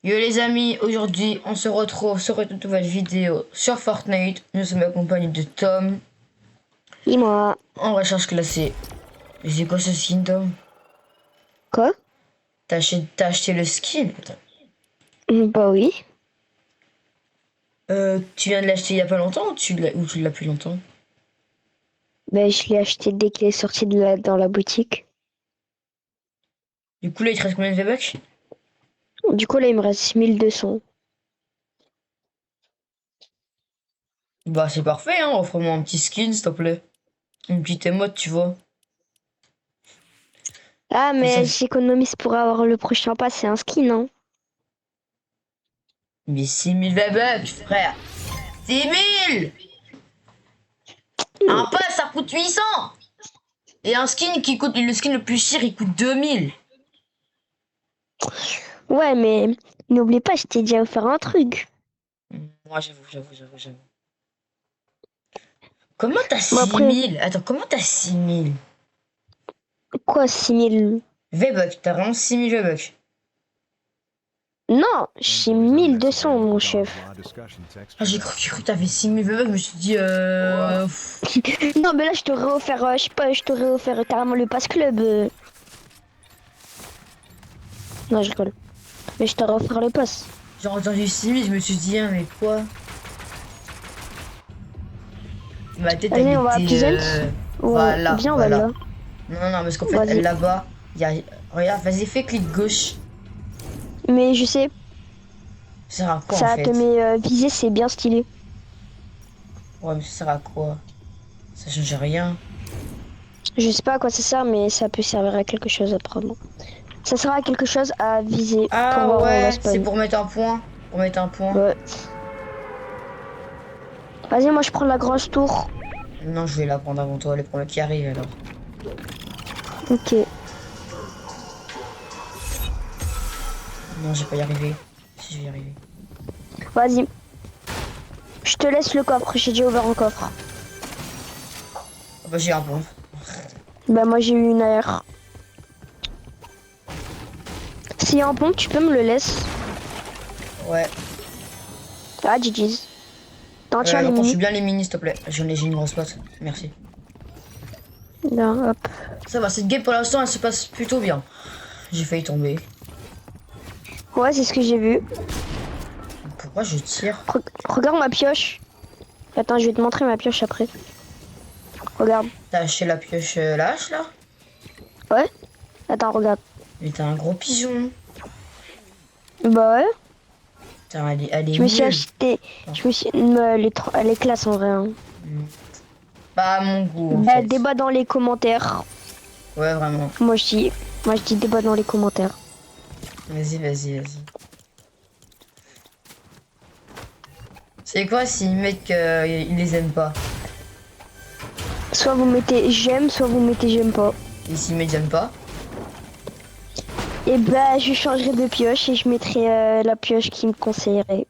Yo les amis, aujourd'hui on se retrouve sur une nouvelle vidéo sur Fortnite. Nous sommes accompagnés de Tom Dis-moi. en recherche classée. Mais c'est quoi ce skin, Tom? Quoi? T'as acheté le skin? Attends. Bah oui. Tu viens de l'acheter il y a pas longtemps ou tu l'as plus longtemps? Bah je l'ai acheté dès qu'il est sorti dans la boutique. Du coup là il te reste combien de V-Bucks? Du coup là il me reste 1200. Bah c'est parfait, hein, offre-moi un petit skin s'il te plaît. Une petite émote, tu vois. Ah Mais ça mais fait... j'économise pour avoir le prochain pass, c'est un skin, hein. Mais 6000 V-Bucks, frère! 6000! Un pass ça coûte 800! Et un skin qui coûte... Le skin le plus cher il coûte 2000! Ouais mais n'oublie pas, je t'ai déjà offert un truc. Moi j'avoue. Comment t'as Bon six après, mille Attends, comment t'as 6000 quoi 6000? V-Bucks? T'as vraiment 6000 V-Bucks? Non, j'ai 1200 mon chef. Ah, j'ai cru que t'avais 6000 V-Bucks, je me suis dit Non mais là je t'aurais offert, je sais pas, je t'aurais offert carrément le pass club. Non je rigole. Mais je t'aurais offert le pass. J'ai entendu 6000, je me suis dit, mais quoi? Ma tête elle Allez on va à était Pleasant. voilà, Viens on va voilà. là. Non, parce qu'en fait Vas-y. là-bas, y a... Regarde, vas-y, fais clic gauche. Mais je sais, Ça sert à quoi en ça te fait? met visé, c'est bien stylé. Ouais, mais ça sert à quoi? Ça change rien. Je sais pas à quoi ça sert, mais ça peut servir à quelque chose apparemment. Ça sert à quelque chose à viser pour Ah voir où on va ouais, c'est spawn. pour mettre un point. Pour mettre un point. Ouais. Vas-y, moi je prends la grosse tour. Non, je vais la prendre avant toi, les premiers qui arrivent alors. Ok. Non, je vais pas y arriver. Si, je vais y arriver. Vas-y. Je te laisse le coffre, j'ai déjà ouvert un coffre. Ah bah, j'ai un bon. Bah moi j'ai eu une AR. S'il y a un pont, tu peux me le laisser. Ouais. Ah, GG's. T'en tiens les Repense minis. bien les minis, s'il te plaît. J'ai une grosse pote. Merci. Là, hop. Ça va, cette game pour l'instant, elle se passe plutôt bien. J'ai failli tomber. Ouais, c'est ce que j'ai vu. Pourquoi je tire? Regarde ma pioche. Attends, je vais te montrer ma pioche après. Regarde. T'as acheté la pioche la hache là? Ouais. Attends, regarde. Mais t'as un gros pigeon. Bah ouais. Putain, elle est Je me suis nulle. acheté. Je me suis. Elle est classe en vrai, hein. Pas à mon goût en Bah, fait. débat dans les commentaires. Ouais, vraiment. Moi je dis débat dans les commentaires. Vas-y. C'est quoi si mec il les aime pas? Soit vous mettez j'aime, soit vous mettez j'aime pas. Et s'ils me aiment pas? Et bah, je changerai de pioche et je mettrai la pioche qui me conseillerait.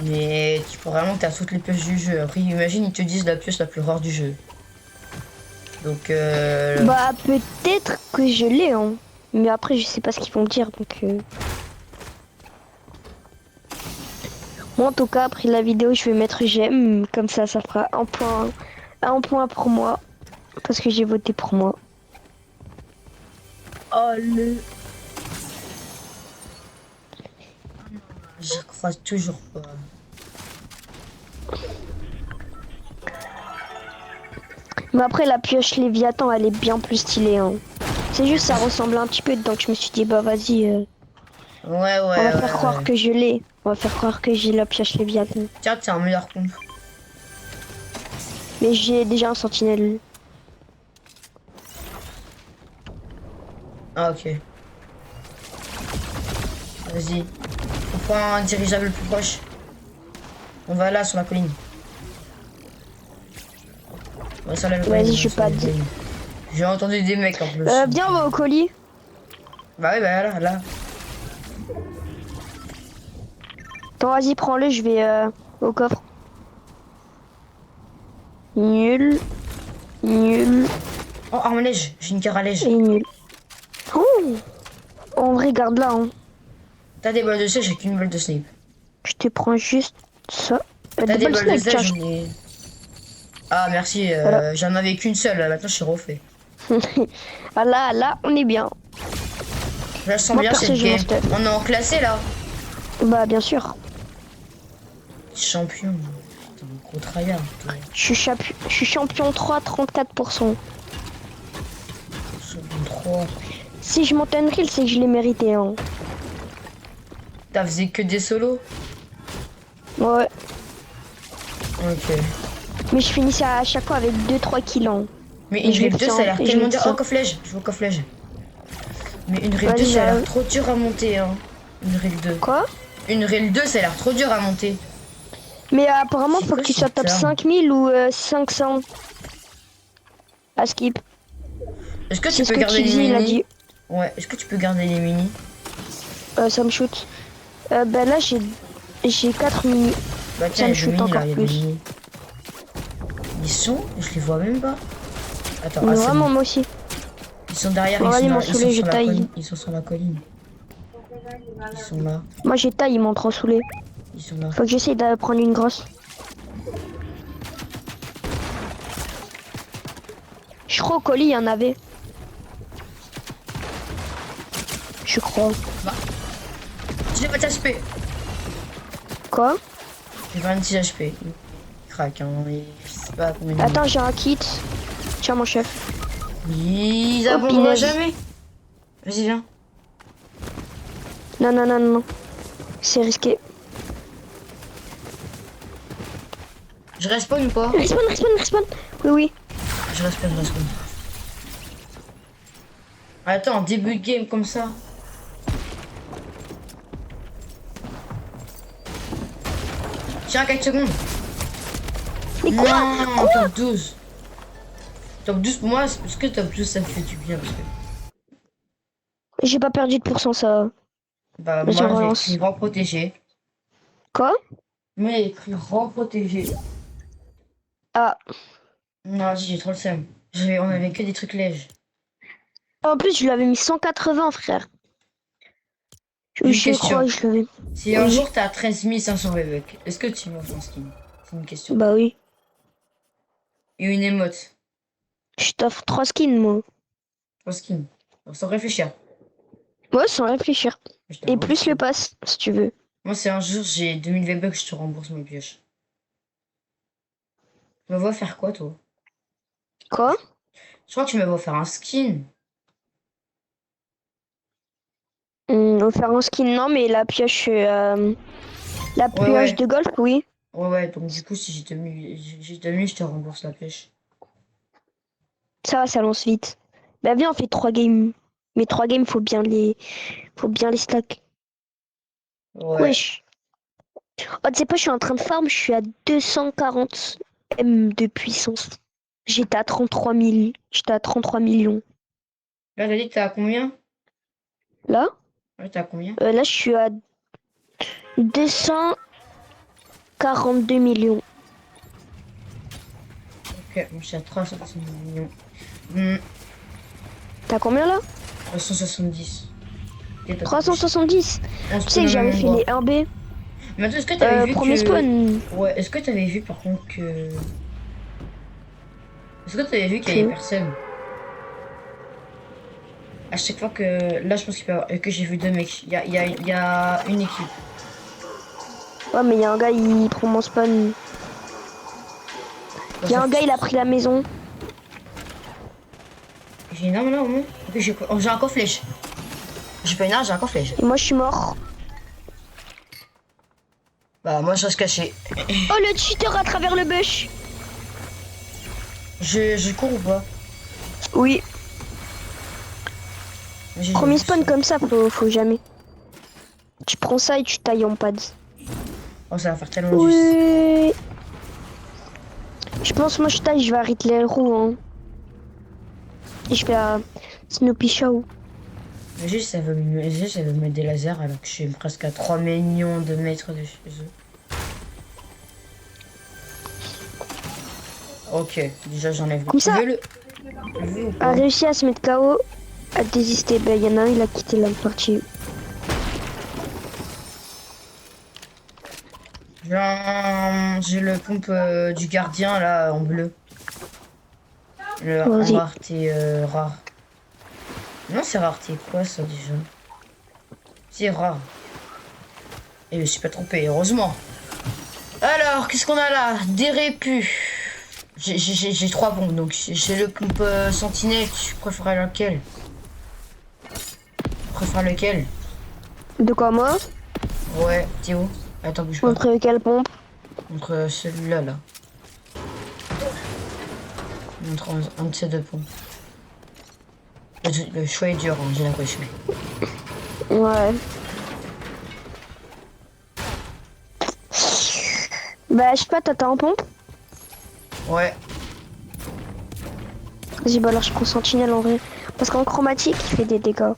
Mais tu crois vraiment que t'as toutes les pioches du jeu. Après, imagine, ils te disent la pioche la plus rare du jeu. Donc, Bah, peut-être que je l'ai, hein. Mais après, je sais pas ce qu'ils vont me dire, donc. Moi, en tout cas, après la vidéo, je vais mettre j'aime. Comme ça fera un point pour moi. Parce que j'ai voté pour moi. allez. Je crois toujours pas. Mais après, la pioche Léviathan, elle est bien plus stylée, hein. C'est juste, ça ressemble un petit peu, donc je me suis dit, bah vas-y, Ouais. on va faire croire que je l'ai. On va faire croire que j'ai la pioche Léviathan. Tiens, c'est un meilleur compte. Mais j'ai déjà un sentinelle. Ah, ok. Vas-y. On prend un dirigeable le plus proche. On va là, sur la colline. Ouais, sur la colline. Vas-y, je vais pas dire. J'ai entendu des mecs en plus. Viens, on va au colis. Bah ouais, bah là. Attends, vas-y, prends-le, je vais au coffre. Nul. Oh, arme neige. J'ai une carte à neige. Et nul. Oh, en vrai, garde là, hein. T'as des balles de sel, j'ai qu'une balle de snipe. Je te prends juste ça. T'as des balles de snipe, sel, tiens, j'en ai. Ah, merci, Voilà. j'en avais qu'une seule, là, maintenant je suis refait. Ah là, on est bien. Je la sens Moi, bien perso, cette j'ai mon game. stuff. On est en classé là. Bah, bien sûr. Champion. Putain, gros tryhard. Toi. Je suis champion 3, 34%. Champion 3. Si je monte un reel, c'est que je l'ai mérité. Hein. T'as faisait que des solos? Ouais. Ok. Mais je finissais à chaque fois avec 2-3 kills. Hein. Mais Et une je rip vais 2, faire ça a l'air et je tellement vais dur. faire. Oh, cofflège. Je veux cofflège. Mais une rip 2, Vas-y, ça a l'air bah, trop dur à monter. Hein. Une rip 2. quoi? Une rip 2, ça a l'air trop dur à monter. Mais apparemment, C'est faut quoi que tu sois cette top arme 5000 ou 500 à skip. Est-ce que tu C'est ce peux que garder les Kizzy, il a mini? dit. Ouais, est-ce que tu peux garder les mini? Ça me shoot. Bah là, j'ai 4 mini. Bah Ça tiens, me il y a des shoot mini encore là, il y a des plus. mini. Ils sont? Je les vois même pas. Attends, Mais ah, c'est vraiment, bon. moi aussi. Ils sont derrière, Bon, allez, ils m'en sont saoulé, je sur la taille. colline. Ils sont sur la colline. Ils sont là. Moi, j'ai taille, ils m'ont trop saoulé. Ils sont là. Faut que j'essaye de prendre une grosse. Je crois au colis, il y en avait. Je crois. J'ai pas de HP. Quoi? J'ai 26 HP. Il craque, hein. Je sais pas combien de Attends, j'ai un kit. Tiens, mon chef. Ils Oh, abandonnent punaise. jamais. Vas-y, viens. Non, non, non, non. C'est risqué. Je respawn ou pas? Respawn, respawn, respawn. Oui, oui. Je respawn, je respawn. Attends, début de game comme ça. Tiens, 4 secondes. Mais quoi? Non, top 12. Top 12 pour moi, est-ce que top 12 ça me fait du bien parce que... J'ai pas perdu de pourcent, ça. Bah Vas-y, moi on j'ai relance. écrit rang protégé. Quoi? Moi j'ai écrit rang protégé. Ah. Non, vas-y, j'ai trop le seum. On avait que des trucs lèges. En plus, je lui avais mis 180, frère. Une Je question. crois que je l'avais. Si un Oui. jour t'as 13 500 V-Bucks, est-ce que tu m'offres un skin? C'est une question. Bah oui. Et une émote. Je t'offre 3 skins, moi. Un skin. Sans réfléchir. Ouais, sans réfléchir. Je Et t'envoie plus un le skin. pass, si tu veux. Moi, c'est un jour, j'ai 2000 V-Bucks, je te rembourse mes pioches. Tu me vois faire quoi, toi? Quoi? Je crois que tu me vois faire un skin. Offert en skin, non, mais la pioche... la Ouais, pioche ouais. de golf, oui. Ouais, ouais, donc du coup, si j'ai 2000, je te rembourse la pioche. Ça va, ça lance vite. Bah viens, on fait 3 games. Mais 3 games, faut bien les stack. Ouais. Wesh. Oh, tu sais pas, je suis en train de farm, je suis à 240 M de puissance. J'étais à 33 000. J'étais à 33 millions. Là, t'as dit que t'es à combien? Là, Ouais, t'es à combien? là, je suis à 242 millions. Ok, moi, je suis à 360 millions. Hmm, T'as combien là? 370. Ok, t'as 370. On Tu se sais que prend j'avais le même fait les 1B. Mais attends, est-ce que t'avais vu Premier que... spawn. Ouais, est-ce que t'avais vu par contre que... Est-ce que t'avais vu qu'il y avait Que... personne? À chaque fois que... Là, je pense qu'il peut y avoir... que j'ai vu deux mecs. Il y a une équipe. Ouais, mais il y a un gars, il prend mon spawn. Il y a un gars, il a pris la maison. J'ai une arme là au moins. Ok, j'ai un coffre flèche. J'ai pas une arme, j'ai un coffre flèche. Et moi, je suis mort. Bah, moi, je reste caché. Oh, le cheater à travers le bush. Je cours ou pas? Oui. J'ai Premier vu spawn ça. comme ça, faut jamais. Tu prends ça et tu tailles en pads. Oh, ça va faire tellement juste. Oui. Je pense, moi, je taille, je vais arrêter les roues. Hein. Et je fais la Snoopy Show. Mais juste, ça veut me mettre des lasers alors que je suis presque à 3 millions de mètres de chez eux. Ok, déjà j'enlève. Comme ça. Le veux ou A pas? réussi à se mettre KO, à désister. Ben, il y en a un, il a quitté la partie. J'ai le pompe du gardien là en bleu. Le en Vas-y. rareté rare. Non, c'est rareté quoi ça déjà? C'est rare. Et je me suis pas trompé, heureusement. Alors, qu'est-ce qu'on a là? Des répus. J'ai 3 pompes, donc j'ai le pompe sentinelle. Tu préfères lequel? Tu préfères lequel? De quoi moi? Ouais, Théo. Attends, bouge pas. Contre quelle pompe? Contre celui-là, là. Entre un de ces deux pompes. Le choix est dur, hein, j'ai l'impression. Ouais. Bah je sais pas, t'as en pompe? Ouais. Vas-y, bah alors je prends sentinelle en vrai. Parce qu'en chromatique, il fait des dégâts.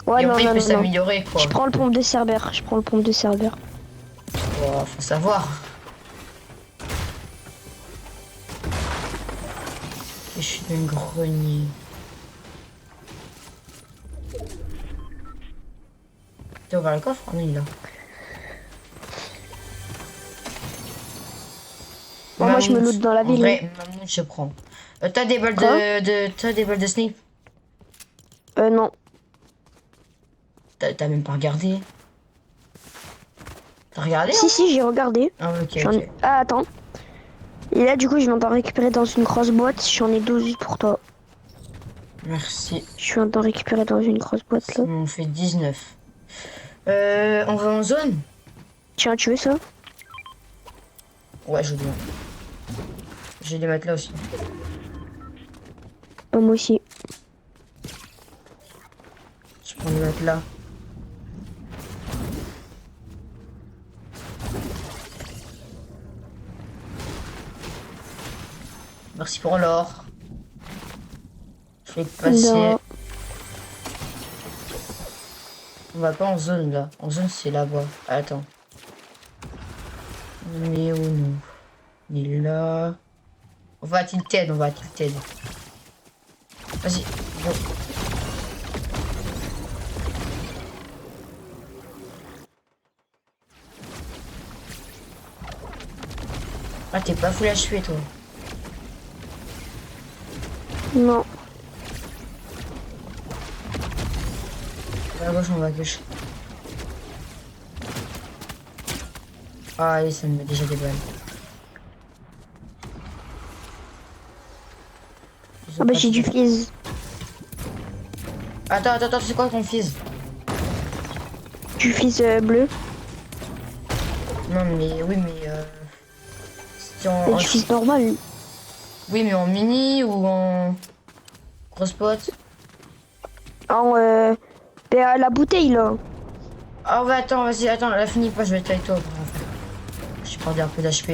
Ouais, Et non, après, il non, peut non, non. s'améliorer, quoi. Je prends le pompe de Cerbère. Je prends le pompe de Cerbère. Oh, faut savoir. Je suis un grenier. T'as ouvert le coffre? Ah non, il est là. Bon, moi je me loot dans la En ville. vrai, mammouth, je prends. T'as des balles Quoi T'as des balles de snipe? Non. T'as même pas regardé? T'as regardé, Si, hein? si, j'ai regardé. Ah, ok, J'en- ok. Ah, attends. Et là, du coup, je viens d'en récupérer dans une grosse boîte. J'en ai 12 pour toi. Merci. Je viens d'en récupérer dans une grosse boîte là. On fait 19. On va en zone? Tiens, tu veux ça? Ouais, je veux bien. Je vais les mettre là aussi. Moi aussi. Je prends les mettre là. Merci pour l'or. Je vais te passer. Non. On va pas en zone là. En zone c'est là-bas. Attends. On est où nous? On est là. On va à Tilted, on va à Tilted. Vas-y. Bon. Ah t'es pas full HP toi. Non. À la gauche, on va à gauche. Ah allez, ça me met déjà des balles. Ah bah j'ai du fizz. Attends, c'est quoi ton fils? Du fizz bleu. Non mais oui mais c'est Et du fizz normal. oui mais en mini ou en grosse pote? En bah, la bouteille là. Ah ouais attends vas-y attends la finis pas je vais être avec toi. J'ai perdu un peu d'HP.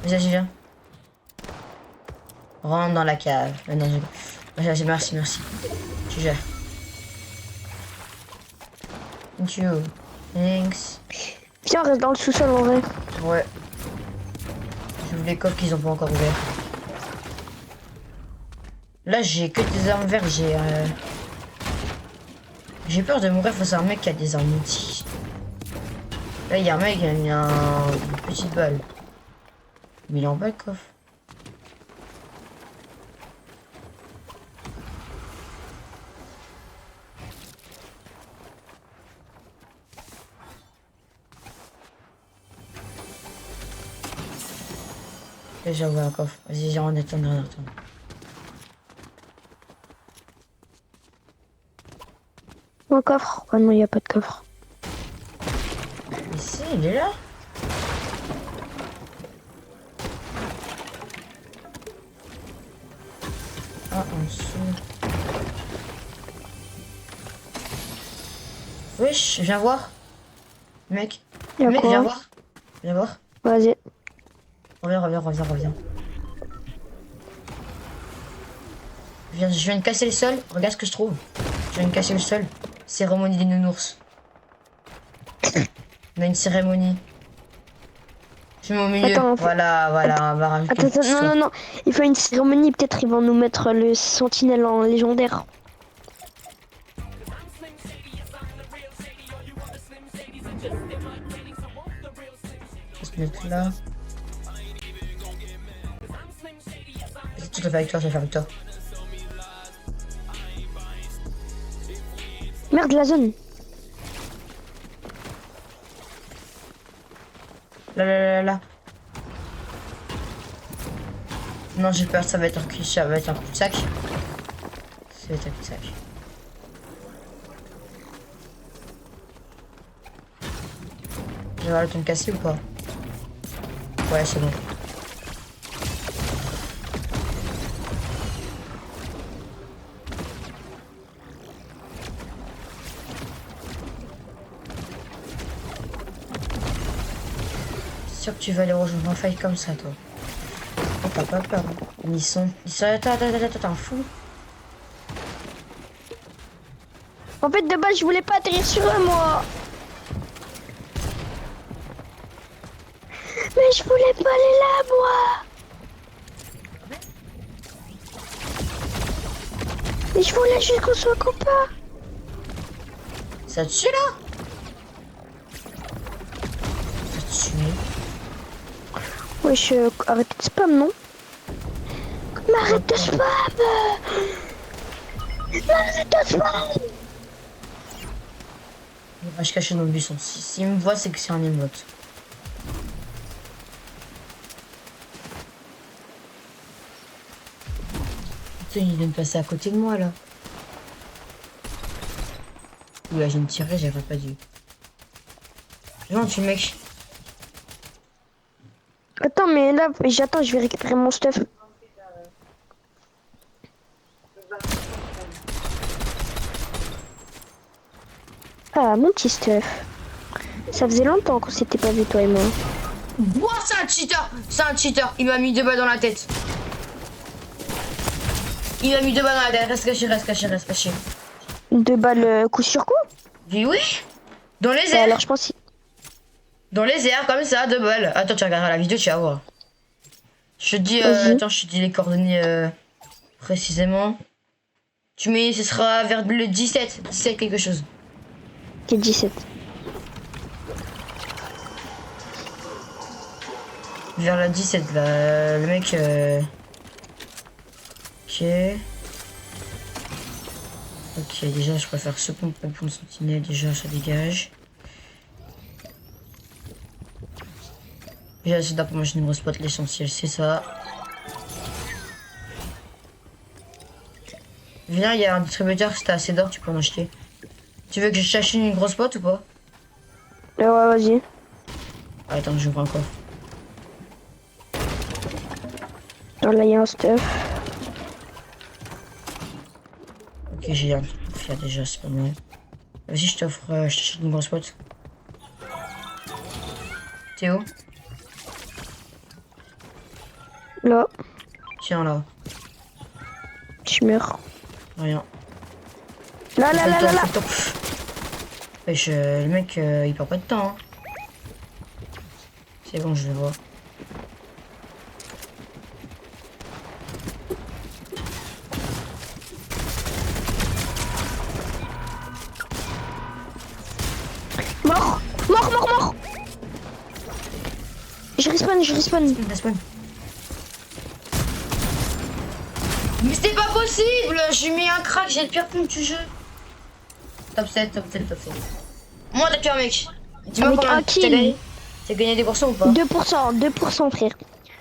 Vas-y viens. Rentre dans la cave. Non, merci. Tu gères. Thank you. Thanks. Viens, reste dans le sous-sol en vrai. Ouais. J'ouvre les coffres qu'ils ont pas encore ouvert. Là j'ai que des armes vertes, j'ai peur de mourir face à un mec qui a des armes multi. Là il y a un mec qui a mis une petite balle. Mais il est en bas le coffre. Là j'ai ouvert un coffre. Vas-y, on retourne. Un coffre? Ah non, il n'y a pas de coffre. Mais si, il est là. Ah, en dessous. Wesh, viens voir. Mec. Y a Mec, quoi? viens voir. Viens voir. Vas-y. Reviens. Je viens de casser le sol. Regarde ce que je trouve. Je viens de casser le sol. Cérémonie des nounours. On a une cérémonie. Je mets au milieu. Attends, Voilà, on va rajouter une petite histoire. Non. Il faut une cérémonie. Peut-être ils vont nous mettre le sentinelle en légendaire. mettre là. Tout à fait avec toi, tout à fait avec toi. Merde, la zone. Là. Non, j'ai peur, ça va être un cul, ça va être un coup de sac. Ça va être un coup de sac. Je vais avoir le temps de casser ou pas? Ouais, c'est bon. C'est sûr que tu vas aller rejoindre un fight comme ça, toi. Oh, t'as pas peur. Hein. Ils sont... Attends, t'es un fou. En fait, de base, je voulais pas atterrir sur eux, moi. Mais je voulais pas aller là, moi. Mais je voulais juste qu'on soit copains. Ça te tue, là? Ça te tue. Wesh, arrêtez de spam, non? Mais arrête de spam. Arrête de spam. Il va se cacher dans le buisson. S'il me voit, c'est que c'est un émote. Putain, il vient de passer à côté de moi, là. Oula, j'ai me tiré, j'aurais pas dû. Non, tu mec. Attends, mais là, j'attends, je vais récupérer mon stuff. Ah, mon petit stuff. Ça faisait longtemps qu'on s'était pas vu, toi et moi. Ouah, c'est un cheater! C'est un cheater! Il m'a mis 2 balles dans la tête. Il m'a mis 2 balles dans la tête. Reste caché. 2 balles coup sur coup? Oui. Dans les Bah, airs. alors, je pense... Dans les airs, comme ça, 2 balles. Attends, tu regarderas la vidéo, tu vas voir. Je te dis, Vas-y. attends, je te dis les coordonnées précisément. Tu mets, ce sera vers le 17 quelque chose. Ok, 17. Vers la 17, là, le mec... Ok. Ok, déjà, je préfère ce pont pour le pont de sentinelle. Déjà, ça dégage. Déjà, c'est là pour moi, je ne me spot l'essentiel, c'est ça. Viens, il y a un distributeur, si t'as assez d'or, tu peux en acheter. Tu veux que je t'achète une grosse pote ou pas? Ouais, vas-y. Ah, attends, j'ouvre un coffre. Là, il y a un stuff. Ok, j'ai un truc pour faire déjà, c'est pas mal. Vas-y, je t'offre, je t'achète une grosse pote. Théo, Là, tiens là. je meurs. Rien. Là. Wesh, le mec, il perd pas de temps. Hein. C'est bon, je le vois. Mort. Je respawn. Respawn. Mais c'était pas possible! J'ai mis un crack, j'ai le pire pompe du jeu. Top 7. Moi, t'as tué un mec. Dis-moi Avec combien un t'as kill. gagné. T'as gagné des pourcents ou pas? 2%, frère.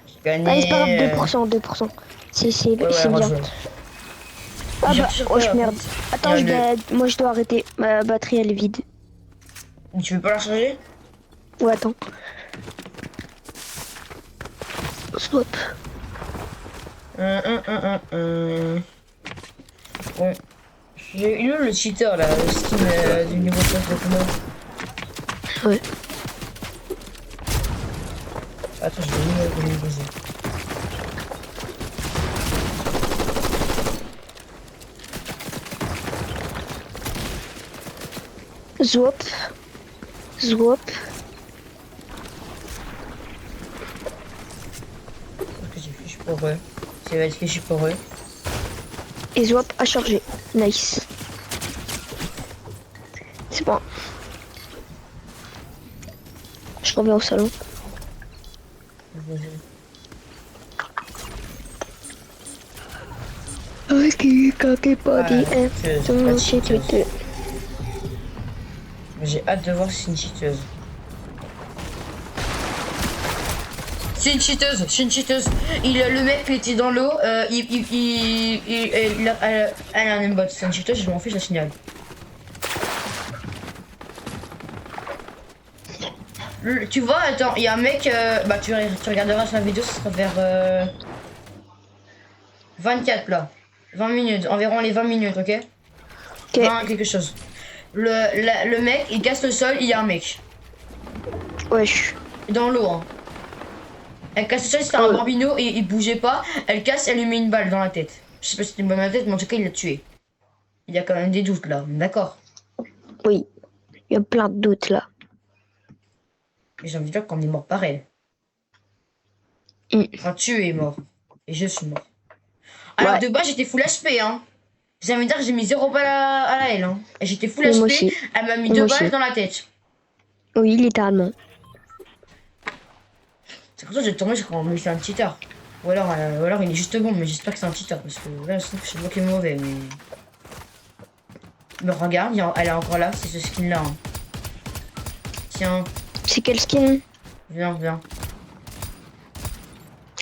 J'ai gagné... Allez, c'est pas grave, 2%. C'est bien. rejoue. Ah J'ai bah, reçu oh quoi, merde. Attends, il y a moi je dois arrêter. Ma batterie elle est vide. Tu veux pas la changer? Ouais, attends. Swap. Bon. J'ai eu le cheater là, le skin du niveau 5 de comment. Ouais. Attends, je vais le poser. Swap. Parce que j'ai fichu pour eux. Ça va être fichu pour eux. Et swap à charger. Nice. C'est bon. Je reviens au salon. Ok, coquet body, J'ai hâte de voir si c'est une cheateuse. C'est une cheateuse, c'est une cheateuse. Le mec qui était dans l'eau, elle a un aimbot. C'est une cheateuse, je m'en fiche, je la signale. Tu vois, attends, il y a un mec, bah tu regarderas sa vidéo, ce sera vers 24 là. 20 minutes, environ les 20 minutes, ok? Ok. 20 quelque chose. Le mec, il casse le sol, il y a un mec. Wesh. Dans l'eau, hein. Elle casse le sol, c'était un bambino et il bougeait pas. Elle casse, elle lui met une balle dans la tête. Je sais pas si c'était une balle dans la tête, mais en tout cas, il l'a tué. Il y a quand même des doutes là, d'accord? Oui. Il y a plein de doutes là. Et j'ai envie de dire qu'on est mort par elle. Enfin, tu es mort. Et je suis mort. Alors, Ouais. de base, j'étais full HP, hein. J'ai envie de dire que j'ai mis 0 balles à la L, hein. Et j'étais full Et moi HP, aussi. elle m'a mis Et 2 moi balles aussi. dans la tête. Oui, littéralement. C'est pour ça que j'ai tombé, j'ai cru que c'est un cheater. Ou alors il est juste bon, mais j'espère que c'est un cheater. Parce que là, je trouve que c'est moi qui est mauvais, mais... Mais regarde, elle est encore là, c'est ce skin là. Hein. Tiens, C'est quel skin? viens, viens.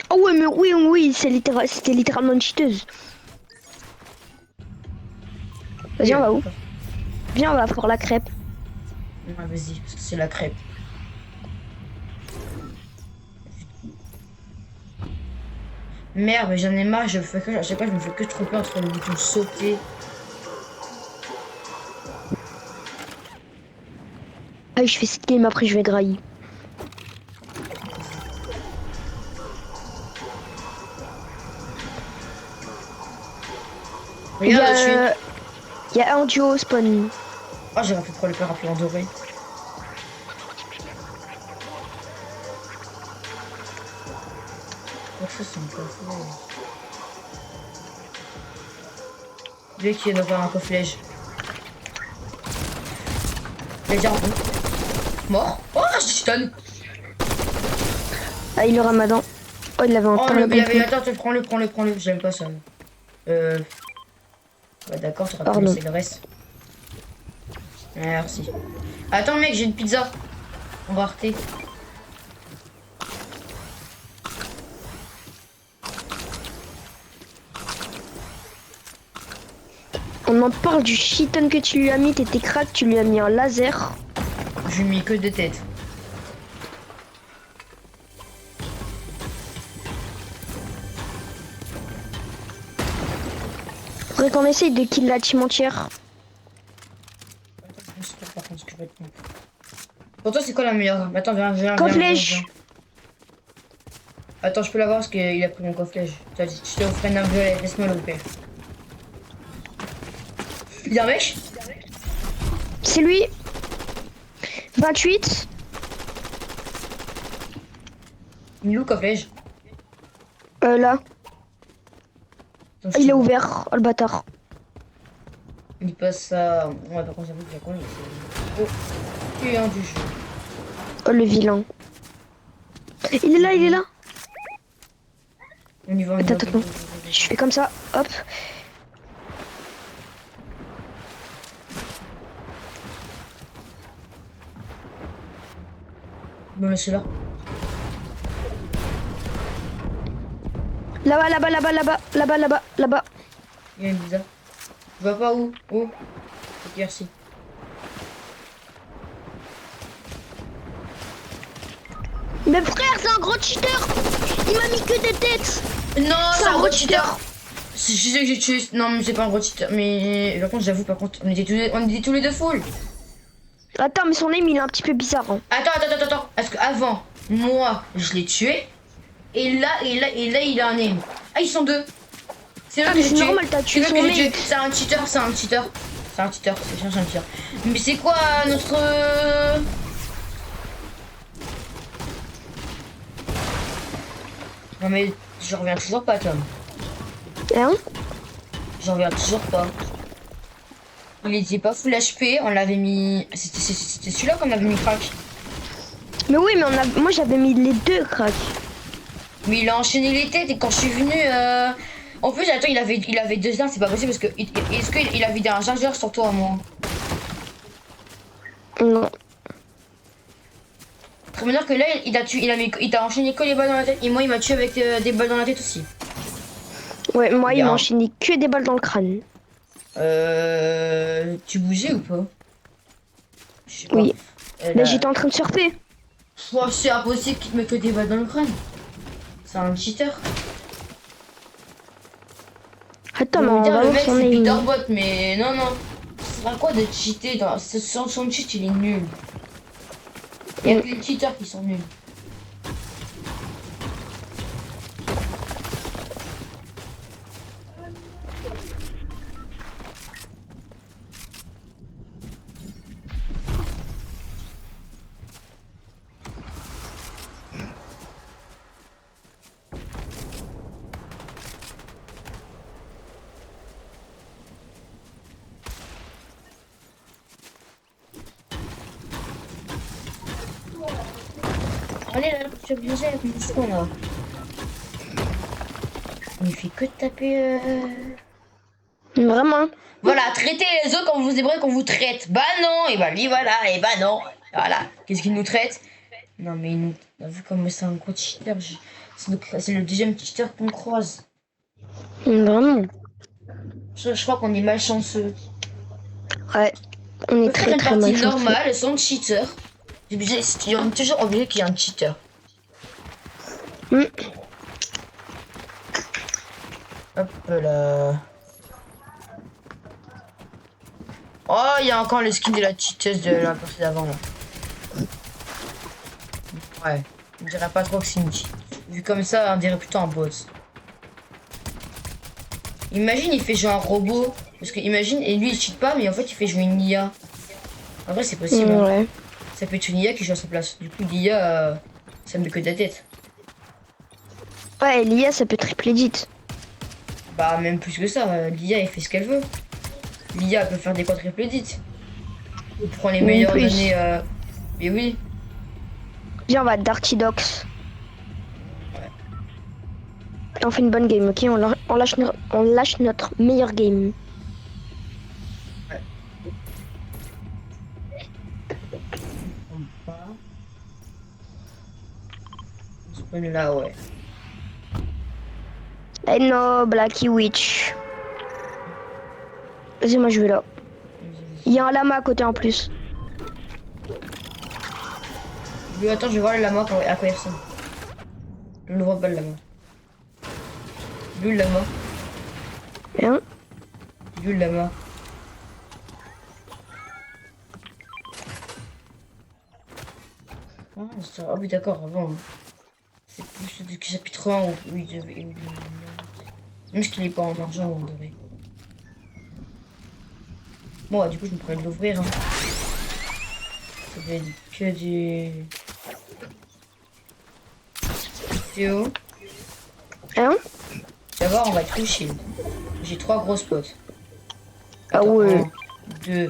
Oh ouais, mais oui, c'était littéralement une cheateuse. Vas-y, on va où? Viens, on va faire la crêpe. Ouais, vas-y, parce que c'est la crêpe. Merde, mais j'en ai marre, je sais pas, je me fais que tromper entre le bouton sauter. Ah, je fais cette game, après je vais grailler. Regarde, je suis. Il y a un duo au spawn. Oh, j'ai fait trop le peur rappeler en doré. Oh, ça, c'est un coffre. Lui qui est dans un coffre-flèche. Les gens. Mort. Oh, je stun. Ah, il le ramadan. Oh, il avait un Oh, temps. attends, prends-le. J'aime pas ça. Ouais, d'accord, tu auras pu laisser le reste. Merci. Attends, mec, j'ai une pizza. En rareté. On en parle du shiton que tu lui as mis, t'étais crack, tu lui as mis un laser. Je lui ai mis que des têtes. Faudrait qu'on essaye de kill la team entière. Par contre, ce que je vais te prendre. Pour toi, c'est quoi la meilleure? Attends, viens. Coffre-flèche. Attends, je peux l'avoir parce qu'il a pris mon coffre-flèche. Je t'ai offert une arme violette, laisse-moi l'ouvrir. Il y a un mec? C'est lui. 28. Il est où le coffre-flèche? Là. Attends, Il est ouvert, oh, le bâtard. Il passe à... Ouais, par contre, j'avoue que j'ai quoi, oh, il est un du jeu. Oh, le vilain. Il est là. On y va, on y Attends. va. Je fais comme ça, hop. Bon, mais c'est là. Là-bas. Il y a une pizza. Je vois pas où. Où? Ok, merci. Mais frère, c'est un gros cheater. Il m'a mis que des têtes. Non, C'est un gros cheater. Je sais que j'ai tué. Non, mais c'est pas un gros cheater. Mais par contre, j'avoue, on était tous les deux full. Attends, mais son aim il est un petit peu bizarre. Hein. Attends. Parce qu'avant, moi, je l'ai tué. Et là, il a un aim. Ah, ils sont deux. C'est eux que j'ai tué. Normal, t'as tué son aim. C'est un cheater. C'est un cheater. C'est un cheater. Mais c'est quoi notre... Non mais je reviens toujours pas, Tom. Hein? J'en reviens toujours pas. Il était pas full HP, on l'avait mis... C'était celui-là qu'on avait mis crack. Mais oui, mais moi j'avais mis les deux crack. Mais il a enchaîné les têtes et quand je suis venu... En plus, attends, il avait 2 armes, c'est pas possible parce que... Est-ce qu'il avait un chargeur sur toi, moi? Non. Ça veut dire que là, il t'a enchaîné que les balles dans la tête et moi, il m'a tué avec des balles dans la tête aussi. Ouais, moi, il Bien. m'a enchaîné que des balles dans le crâne. Tu bougeais ou pas? Je sais pas. Oui. Là, Mais j'étais en train de surfer. oh, c'est impossible qu'il te mette que des balles dans le crâne. C'est un cheater. Attends, On mais va on me dire va le voir mec si on c'est est Peter une... Bot, mais non, non. Ça sert à quoi de cheater dans... Son cheat il est nul. Il y a que les cheaters qui sont nuls. Allez là, tu vas bouger avec mon second là. Il fait que de taper. Vraiment. Voilà, traitez les autres quand vous aimeriez qu'on vous traite. Bah non, et bah lui voilà, et bah non. Voilà, qu'est-ce qu'il nous traite? Non mais il nous... On a vu comme c'est un gros cheater. C'est le deuxième cheater qu'on croise. Vraiment. Je crois qu'on est malchanceux. Ouais. On On est peut faire très une très partie mal chanceux. normale sans cheater. On est toujours obligé qu'il y ait un cheater. Hmm. Hop là. Oh, il y a encore le skin de la cheateuse de la partie d'avant là. Ouais, on dirait pas trop que c'est une cheat. Vu comme ça, on dirait plutôt un boss. Imagine, il fait jouer un robot. Parce que imagine, et lui il cheat pas, mais en fait il fait jouer une IA. En vrai, c'est possible. Hein. Ouais. Ça peut être une IA qui joue à sa place. Du coup, l'IA, ça me met que de la tête. Ouais, l'IA, ça peut tripler dit. Bah, même plus que ça. L'IA, elle fait ce qu'elle veut. L'IA peut faire des quadruples edits. On prend les meilleures plus. données. Mais oui. Viens, on va Darty Docs. On fait une bonne game, ok? On lâche notre meilleur game. On spawn là, ouais. Eh non, Blacky Witch. Vas-y, moi je vais là. Il y a un lama à côté en plus. Lui, attends, je vais voir le lama à quoi il ressemble. Je ne le vois pas le lama. Lui, le lama. Hein? Lui, le lama. Ah oui, d'accord, avant. C'est plus du chapitre 1 où il devait. Même qu'il est pas en argent, on dirait. Bon, du coup, je me pourrais l'ouvrir. Hein. Ça doit être que du. Théo. Hein? Tu vas voir, on va être full shield. J'ai 3 grosses potes. Ah ouais. 1, 2,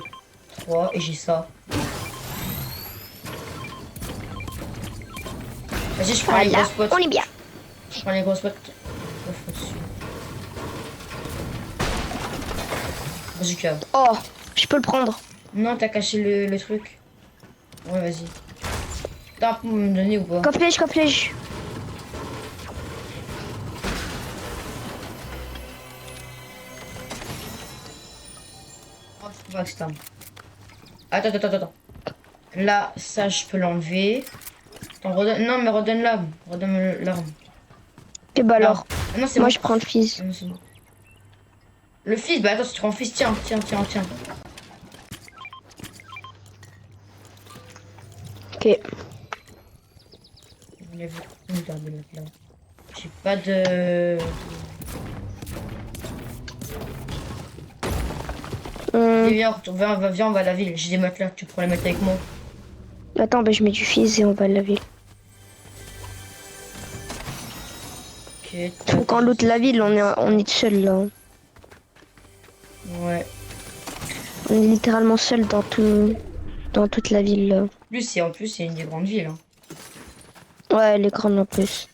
3, et j'ai ça. Vas-y, je prends les Voilà, grosses potes. on est bien. Je prends les grosses potes. Bazooka. Oh, je peux le prendre. Non, t'as caché le truc. Ouais, vas-y. T'as pour me donner ou pas? Coflèche, coflèche. Oh, je trouve que c'est un. Attends. Là, ça, je peux l'enlever. Attends, redonne. Non, mais redonne-la. Redonne l'arme. Et bah alors, Ah, non, c'est moi bon. je prends le fils. Ah, non, c'est bon. Le fils, bah attends, si tu prends le fils, tiens. Ok. J'ai pas de. Viens, on va à la ville. J'ai des matelas, tu prends les matelas avec moi. Attends, bah je mets du fils et on va à la ville. Ok. Faut qu'en loot la ville, on est seul là. Ouais. On est littéralement seul dans toute la ville là. En plus, c'est une des grandes villes. Hein. Ouais, elle est grande en plus.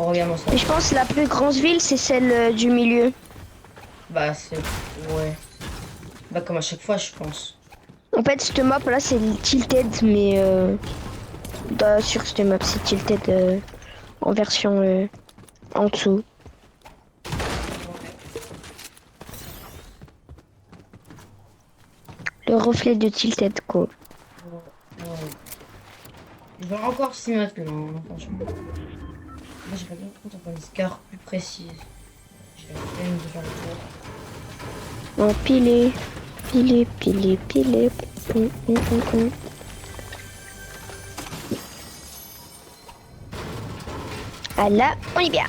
Oh, regarde-moi ça. Mais je pense que la plus grosse ville, c'est celle du milieu. Bah, c'est... Ouais. Bah, comme à chaque fois, je pense. En fait, cette map là, c'est Tilted, mais bah, sur cette map, c'est Tilted en version en dessous. Le reflet de Tilted, quoi. Ouais. Ouais. Je vais encore s'y mettre, là, hein, franchement. Moi, j'aimerais bien qu'on t'en une carte plus précise. J'ai la flemme de faire le tour. Non, pilé, pilé, pilé, pilé. Hum. Ah là, on est bien.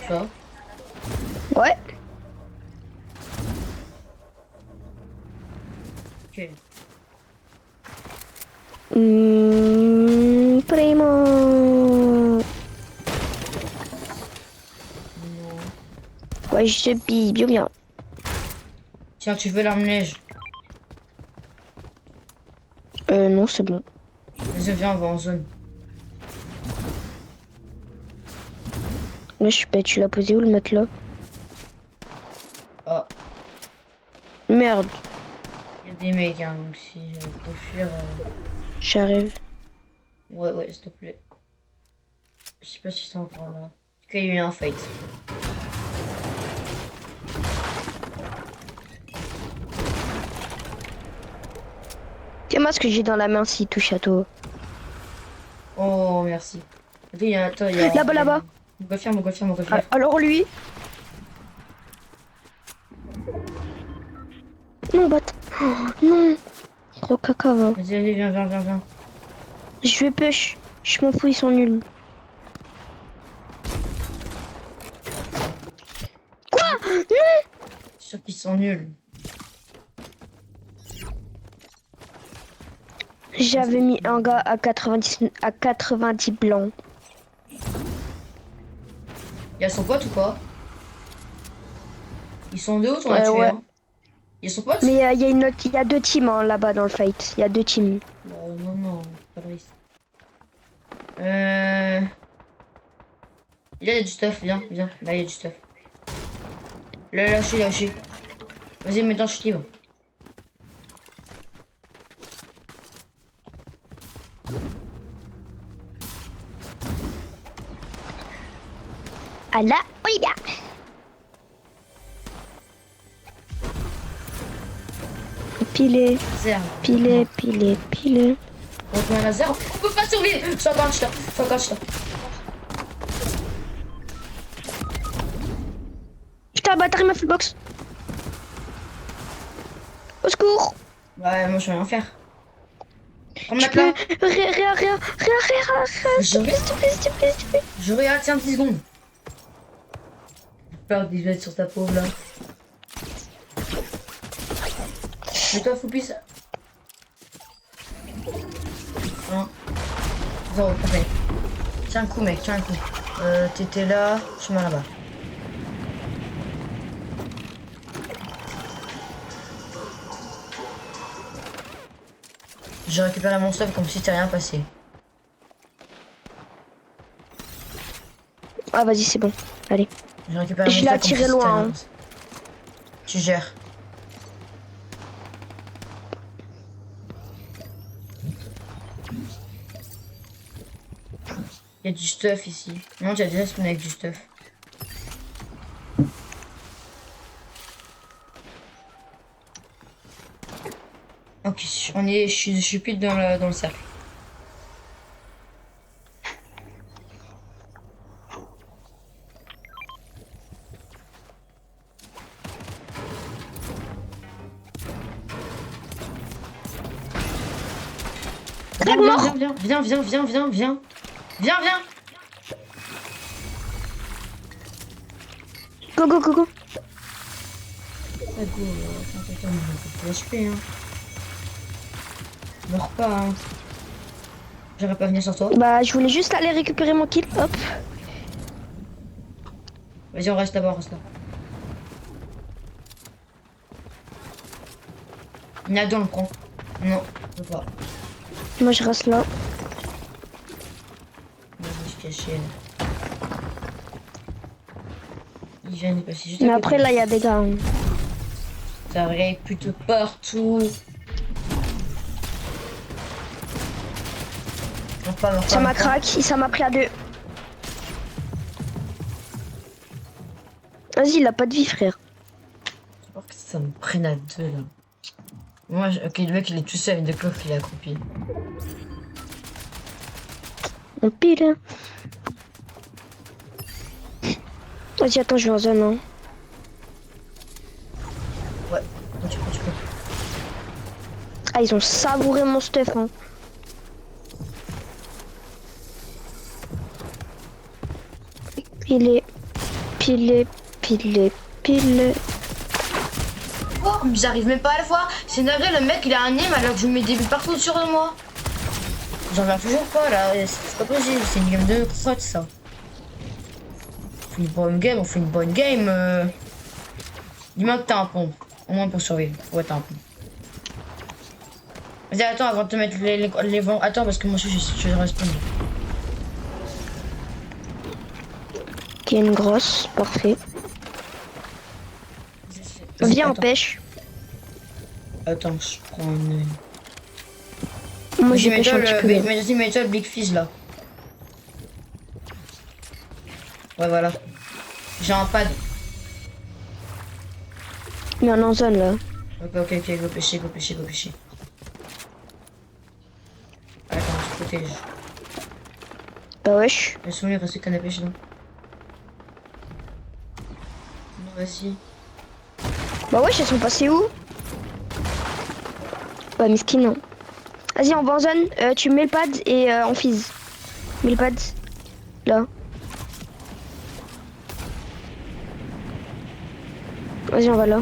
Ça. Ouais. Ok. Primo. Non. Ouais, je te pille bien. Tiens, tu veux l'arme neige? Non, c'est bon. Vas-y, viens, on va en zone. Là, je suis pas, tu l'as posé où le matelas? Ah, Merde, il y a des mecs, hein, donc si faut fuir. j'arrive. Ouais, ouais, s'il te plaît. Je sais pas si c'est encore là. En tout cas, il y a eu un fight. Tiens-moi ce que j'ai dans la main s'il touche à toi. Oh, merci. Attends, il y a. Là-bas, là-bas. Montgolfière, montgolfière, Ah, montgolfière. alors lui. Non, bat. Oh, non. Trop caca, va. Vas-y, allez, viens, viens, viens, viens. Je vais push. Je m'en fous, ils sont nuls. Quoi? Non. Je suis sûr qu'ils sont nuls. J'avais mis un gars à 90 blancs. Il y a son pote ou pas? Ils sont deux ou t'en as tué Ouais. un? Il y a son pote? Mais il y a deux teams hein, là-bas dans le fight. Il y a deux teams. Non, non, pas de risque. Il y a du stuff, viens, viens. Là, il y a du stuff. Là, lâchez, lâchez. Vas-y, maintenant, je suis libre. Ah là, on y va. Pilé, Zère. pilé, pilé, pilé. On va un laser. On peut pas survivre. Je suis encore un cheater. Je suis encore un cheater. Putain, bâtard, il m'a fait le box. Au secours. Ouais, moi, je vais rien faire. Prends ma Tu peux... clé. Rien. Je vais. S'il te plaît. Je regarde, tiens, 10 secondes. J'ai peur d'y mettre sur ta pauvre là. Mets-toi, Foupis. 1. 0, parfait. Tiens un coup, mec, tiens un coup. T'étais là, chemin là-bas. Je récupère mon stuff comme si t'es rien passé. Ah, vas-y, c'est bon. Allez. Je récupère Je mon l'ai stuff comme attiré si c'était loin, rien hein. passé. Tu gères. Il y a du stuff ici. Non, tu as déjà spawn avec du stuff. Ok, je suis plus dans le cercle. Greg mort. Viens. Go. Ah, go, attends, on peut HP, hein. Meurs pas, hein. J'aurais pas venir sur toi. Bah, je voulais juste aller récupérer mon kill. Hop. Vas-y, on reste là-bas, on reste là. Il y en a deux, on le prend. Non, on peut pas. Moi, je reste là. Vas-y, je cachais. Il vient de passer juste à Mais côté. après, là, il y a des gars. Hein. Ça arrive plutôt partout. Ça m'a crack, ça m'a pris à deux. Vas-y, il a pas de vie, frère. Faut pas que ça me prenne à deux là. Moi, ok, le mec il est tout seul avec deux coffres, il est accroupi. On pile. Hein. Vas-y, attends, je vais en zone. Hein. Ouais, tu peux, tu peux. Ah, ils ont savouré mon stuff. Hein. Pilé, pilé, pilé, pilé. Oh, mais j'arrive même pas à le voir. C'est navré, le mec il a un aim alors que je mets des buts partout sur moi. J'en reviens toujours pas là, c'est pas possible, c'est une game de crotte ça. On fait une bonne game, on fait une bonne game. Dis-moi que t'as un pont, au moins pour survivre. Ouais, t'as un pont. Vas-y, attends avant de te mettre les vents. Attends parce que moi aussi je vais respawner. Qui est une grosse, parfait. Viens en pêche. Attends, je prends une. Moi j'ai pêché un petit peu. Vas-y, mets-toi le Big Fish là. Ouais, voilà. J'ai un pad. Mais on est en zone là. Ok, go pêcher, go pêcher, go pêcher. Attends, je protège. Bah wesh. Laisse-moi lui rester canne à pêche là. Non, vas-y. Bah wesh, elles sont passées où? Bah miskin non. Vas-y, on va en zone. Tu mets le pad et on fise. Mets le pad. Là. Vas-y, on va là.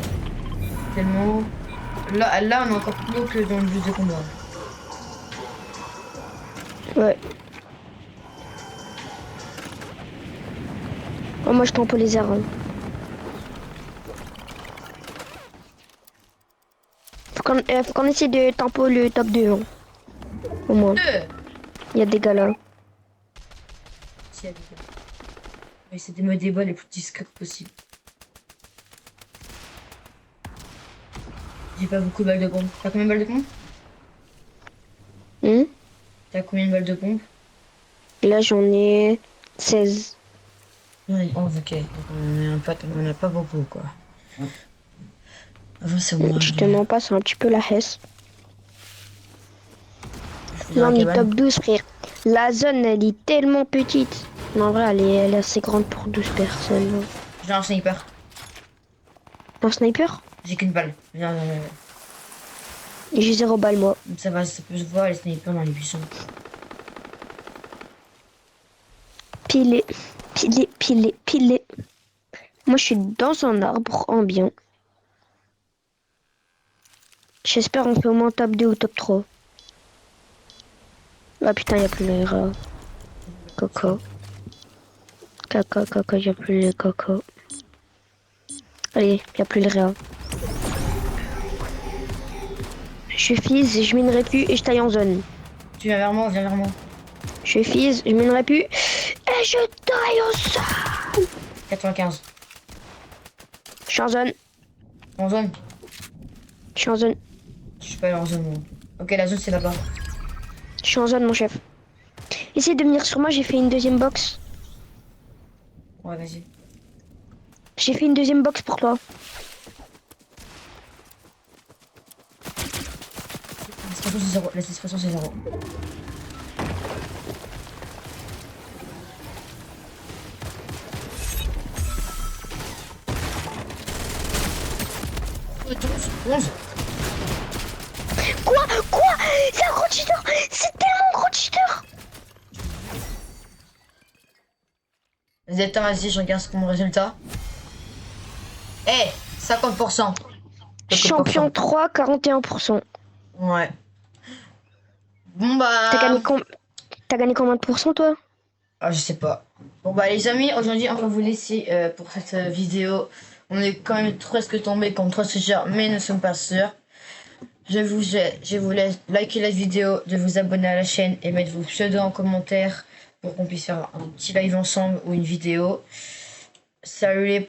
Tellement. Là, on est encore plus haut que dans le jeu de combat. Ouais. Oh, moi je tente les airs. Hein. Faut qu'on essaie de tempo le top 2. Hein. Au moins. Il y a des gars là. Si, il y a des gars. Mais c'est des modes débat les plus discrets possibles. J'ai pas beaucoup de balles de bombe. T'as combien de balles de bombe? T'as combien de balles de bombe? Là j'en ai 16. Ouais, 11, ok. Donc on en a pas beaucoup quoi. Avant c'est moi. Je te mens pas, c'est un petit peu la hesse. Là on est top 12 frère. La zone elle est tellement petite. Mais en vrai elle est assez grande pour 12 personnes. J'ai un sniper. Un sniper? J'ai qu'une balle. Viens. J'ai 0 balle moi. Ça va, ça peut se voir les snipers dans les buissons. Pilé, pilé, pilé, pilé. Moi je suis dans un arbre ambiant. J'espère on fait au moins top 2 ou top 3. Ah putain, y'a plus les rats. Coco. Caca, y'a plus les coco. Allez, y'a plus les rats. Je fise, je minerai plus et je taille en zone. Tu viens vers moi, viens vers moi. Je fise, je minerai plus et je taille en zone. 95. Je suis en zone. En zone? Je suis en zone. Je suis pas en zone moi. Ok, la zone c'est là-bas. Je suis en zone mon chef. Essaye de venir sur moi, j'ai fait une deuxième box. Ouais, vas-y. J'ai fait une deuxième box pour toi. La dispersion c'est 0. La dispersion c'est 0. Quoi? C'est un gros cheater. C'est tellement un gros cheater. Vas-y, je regarde mon résultat. Eh, 50%. Champion 3, 41%. Ouais. Bon bah. T'as gagné combien de pourcents toi? Ah, je sais pas. Bon bah les amis, aujourd'hui on va vous laisser pour cette vidéo. On est quand même presque tombé comme 3 heures, mais nous ne sommes pas sûrs. Je vous laisse liker la vidéo, de vous abonner à la chaîne et mettre vos pseudos en commentaire pour qu'on puisse faire un petit live ensemble ou une vidéo. Salut les